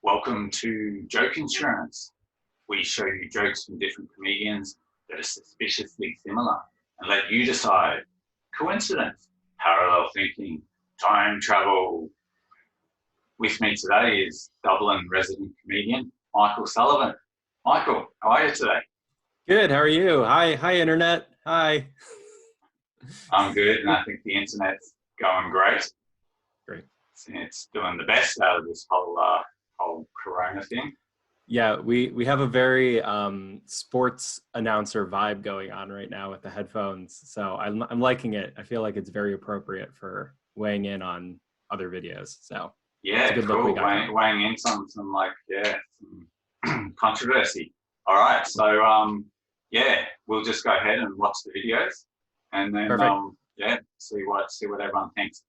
Welcome to Joke Insurance. We show you jokes from different comedians that are suspiciously similar and let you decide. Coincidence, parallel thinking, time travel. With me today is Dublin resident comedian Michael Sullivan. Michael, how are you today? Good, how are you? Hi Internet. Hi. I'm good, and I think the internet's going great. Great. It's doing the best out of this whole Corona thing. Yeah, we have a very sports announcer vibe going on right now with the headphones, so I'm liking it. I feel like it's very appropriate for weighing in on other videos. So yeah, it's a good cool. look we got weighing in some controversy. All right, so we'll just go ahead and watch the videos, and then see what everyone thinks.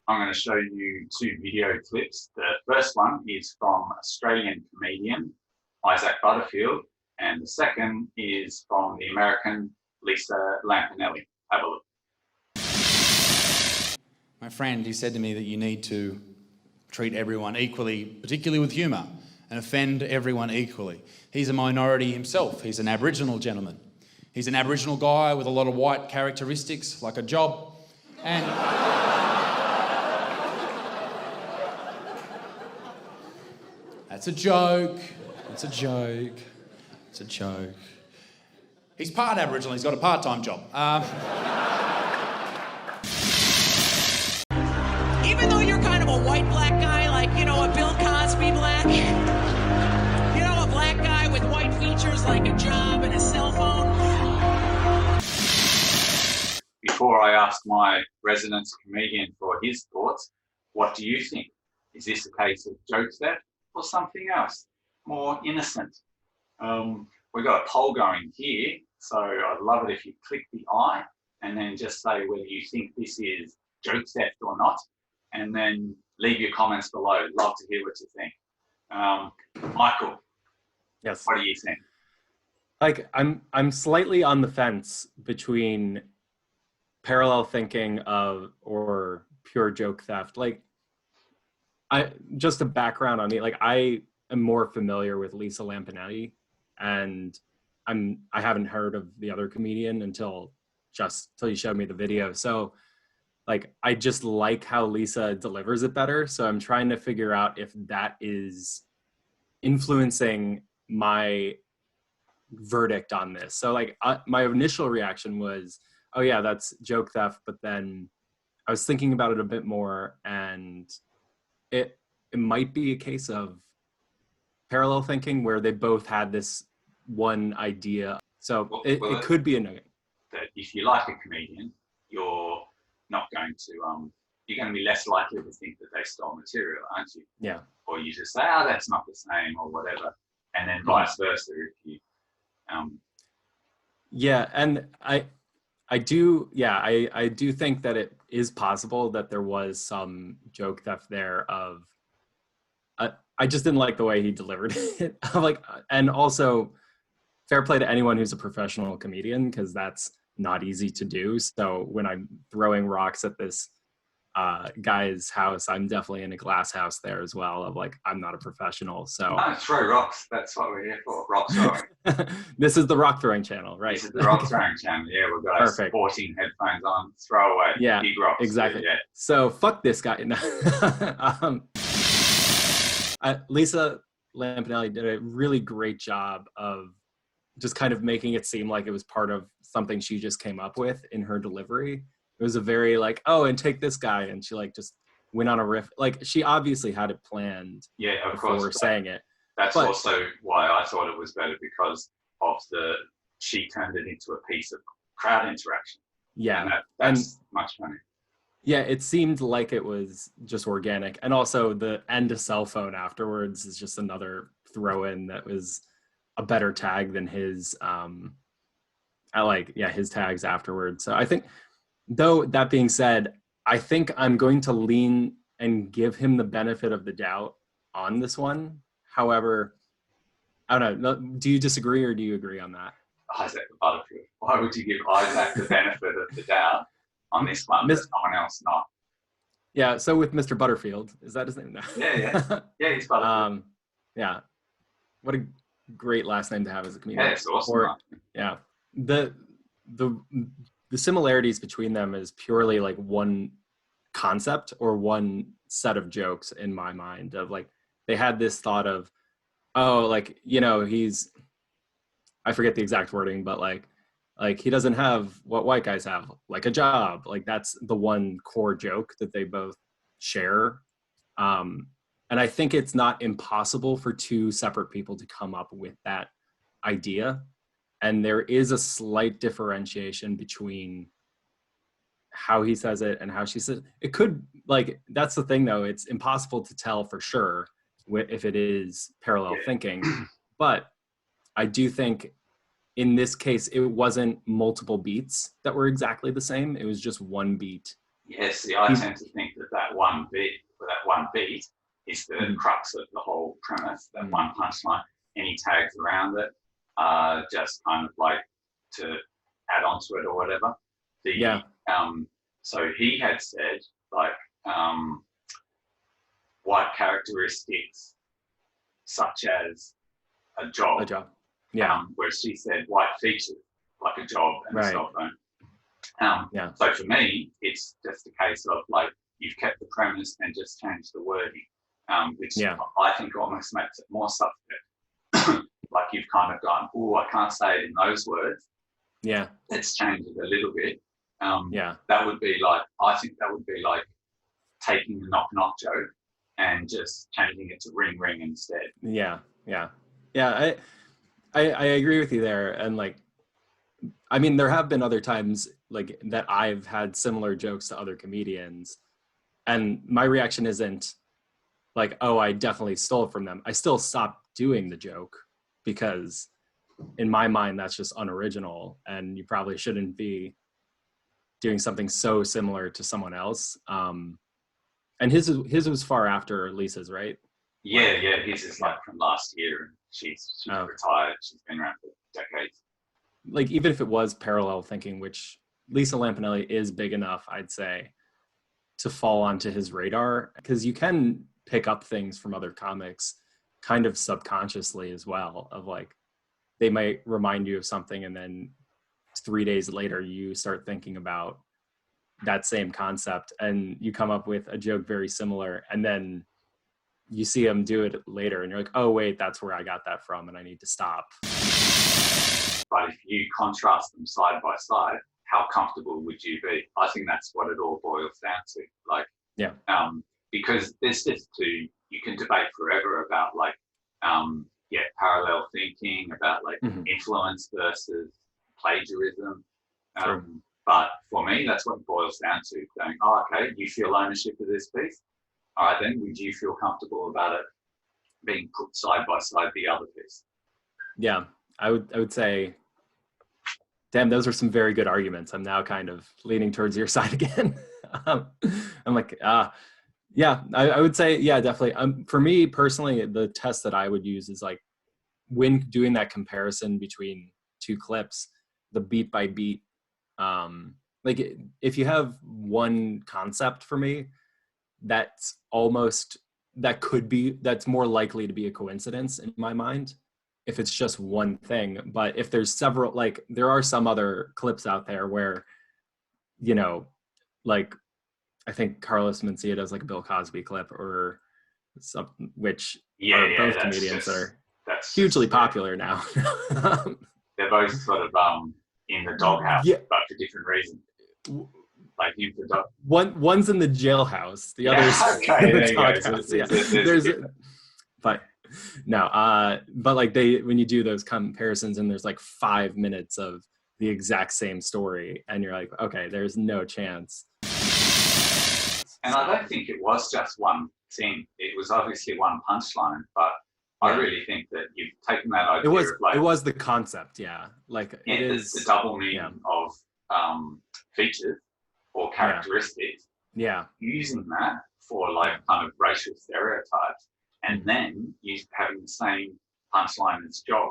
I'm going to show you two video clips. The first one is from Australian comedian Isaac Butterfield, and the second is from the American Lisa Lampanelli. Have a look. My friend, he said to me that you need to treat everyone equally, particularly with humour, and offend everyone equally. He's a minority himself. He's an Aboriginal gentleman. He's an Aboriginal guy with a lot of white characteristics, like a job, and... That's a joke. It's a joke. It's a joke. He's part Aboriginal. He's got a part-time job. Even though you're kind of a white-black guy, like, a Bill Cosby black, a black guy with white features like a job and a cell phone. Before I ask my resident comedian for his thoughts, what do you think? Is this a case of joke theft or something else more innocent? We've got a poll going here, so I'd love it if you click the I and then just say whether you think this is joke theft or not, and then leave your comments below. Love to hear what you think. Michael, Yes. What do you think? Like I'm slightly on the fence between parallel thinking or pure joke theft. Like, just a background on me, like I am more familiar with Lisa Lampanelli, and I haven't heard of the other comedian until you showed me the video. So like, I just like how Lisa delivers it better. So I'm trying to figure out if that is influencing my verdict on this. So like my initial reaction was, oh yeah, that's joke theft. But then I was thinking about it a bit more, and it might be a case of parallel thinking where they both had this one idea. So it could be a nugget. That if you like a comedian, you're not going to, you're going to be less likely to think that they stole material, aren't you? Yeah. Or you just say, oh, that's not the same or whatever. And then vice versa if you... Yeah, and I do think that it is possible that there was some joke theft there of, I just didn't like the way he delivered it. And also fair play to anyone who's a professional comedian, because that's not easy to do. So when I'm throwing rocks at this guy's house, I'm definitely in a glass house there as well of like, I'm not a professional. So no, throw rocks. That's what we're here for. Rock throwing. This is the rock throwing channel, right? This is the rock throwing channel. Yeah, we've got our supporting headphones on. Throw away big rocks. Exactly. Yeah. So fuck this guy. Lisa Lampanelli did a really great job of just kind of making it seem like it was part of something she just came up with in her delivery. It was a very like, oh, and take this guy, and she like just went on a riff. Like, she obviously had it planned. Yeah, of before course. Saying it. That's also why I thought it was better, because of she turned it into a piece of crowd interaction. Yeah, and that's much funny. Yeah, it seemed like it was just organic, and also the end a cell phone afterwards is just another throw in that was a better tag than his. His tags afterwards. So I think. Though that being said, I think I'm going to lean and give him the benefit of the doubt on this one. However, I don't know. Do you disagree or do you agree on that? Isaac Butterfield. Why would you give Isaac the benefit of the doubt on this one, but someone else not? Yeah. So with Mr. Butterfield, is that his name? No. Yeah, he's Butterfield. Yeah. What a great last name to have as a comedian. Yeah, it's awesome. Or, yeah. The similarities between them is purely like one concept or one set of jokes in my mind of like, they had this thought of, oh, like, you know, I forget the exact wording, but like he doesn't have what white guys have, like a job. Like that's the one core joke that they both share. And I think it's not impossible for two separate people to come up with that idea. And there is a slight differentiation between how he says it and how she says it. It could, like, that's the thing though, it's impossible to tell for sure if it is parallel thinking. But I do think in this case, it wasn't multiple beats that were exactly the same. It was just one beat. Yes, see, I tend to think that one beat is the crux of the whole premise, that one punchline. Any tags around it, just kind of like to add on to it or whatever. So he had said, like, white characteristics such as a job. Yeah. Whereas she said white features, like a job and a cell phone. So for me, it's just a case of like, you've kept the premise and just changed the wording, which I think almost makes it more suspect. Like you've kind of gone, oh, I can't say it in those words. Yeah. Let's change it a little bit. That would be like, I think that would be like taking the knock knock joke and just changing it to ring ring instead. Yeah. I agree with you there. And like, I mean, there have been other times like that I've had similar jokes to other comedians, and my reaction isn't like, oh, I definitely stole it from them. I still stopped doing the joke because in my mind, that's just unoriginal and you probably shouldn't be doing something so similar to someone else. And his was far after Lisa's, right? Yeah, his is like from last year, and she's retired. She's been around for decades. Like even if it was parallel thinking, which Lisa Lampanelli is big enough, I'd say, to fall onto his radar, because you can pick up things from other comics kind of subconsciously as well, of like they might remind you of something and then 3 days later you start thinking about that same concept and you come up with a joke very similar, and then you see them do it later and you're like, oh wait, that's where I got that from and I need to stop. But if you contrast them side by side, how comfortable would you be? I think that's what it all boils down to. Like, because there's just you can debate forever about like, parallel thinking, about like influence versus plagiarism. But for me, that's what it boils down to. Going, oh, okay, you feel ownership of this piece. All right, then, would you feel comfortable about it being put side by side the other piece? Yeah, I would say, damn, those are some very good arguments. I'm now kind of leaning towards your side again. I'm like, I would say, definitely. For me personally, the test that I would use is like, when doing that comparison between two clips, the beat by beat, like if you have one concept for me, that's more likely to be a coincidence in my mind if it's just one thing. But if there's several, like there are some other clips out there where, you know, like I think Carlos Mencia does like a Bill Cosby clip or something, which are both comedians that's hugely popular now. They're both sort of in the doghouse, but for different reasons. Like one's in the jailhouse, the other's in the doghouse. But like when you do those comparisons and there's like 5 minutes of the exact same story and you're like, okay, there's no chance. And I don't think it was just one thing. It was obviously one punchline, but I really think that you've taken that idea. It was the concept, like it is the double meaning of features or characteristics. Using that for like kind of racial stereotypes, and then you having the same punchline as job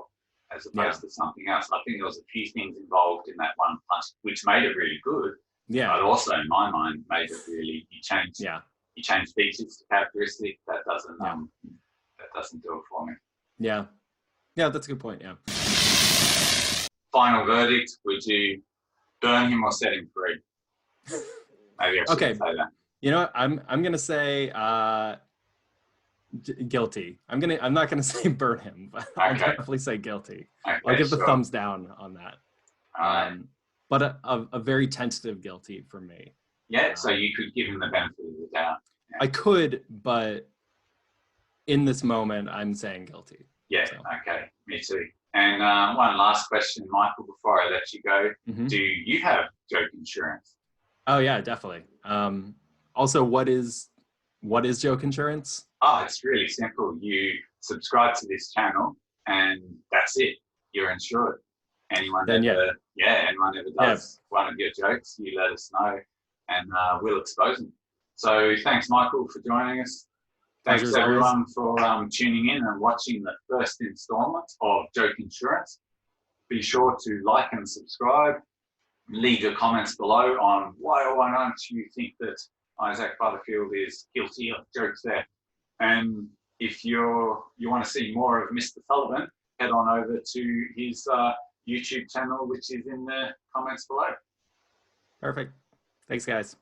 as opposed to something else. I think there was a few things involved in that one punch which made it really good. But also in my mind made it really, you changed you change features to characteristic, that doesn't Yeah. do it for me. Yeah. Yeah, that's a good point. Yeah. Final verdict: would you burn him or set him free? Maybe I should Okay. say that. You know what? I'm gonna say guilty. I'm not gonna say burn him, but I'll Okay. definitely say guilty. Okay, I'll give the sure. thumbs down on that. All right. But a very tentative guilty for me. Yeah, so you could give him the benefit of the doubt. I could, but in this moment, I'm saying guilty. Yeah, So. okay, me too. And one last question, Michael, before I let you go. Mhm. Do you have joke insurance? Oh yeah, definitely. Also, what is joke insurance? Oh, it's really simple. You subscribe to this channel and that's it. You're insured. Anyone ever does one of your jokes, you let us know and we'll expose them. So thanks, Michael, for joining us. Thanks Pleasure's everyone for tuning in and watching the first installment of Joke Insurance. Be sure to like and subscribe. Leave your comments below on why or why not you think that Isaac Butterfield is guilty of jokes there. And if you want to see more of Mr. Sullivan, head on over to his YouTube channel, which is in the comments below. Perfect. Thanks, guys.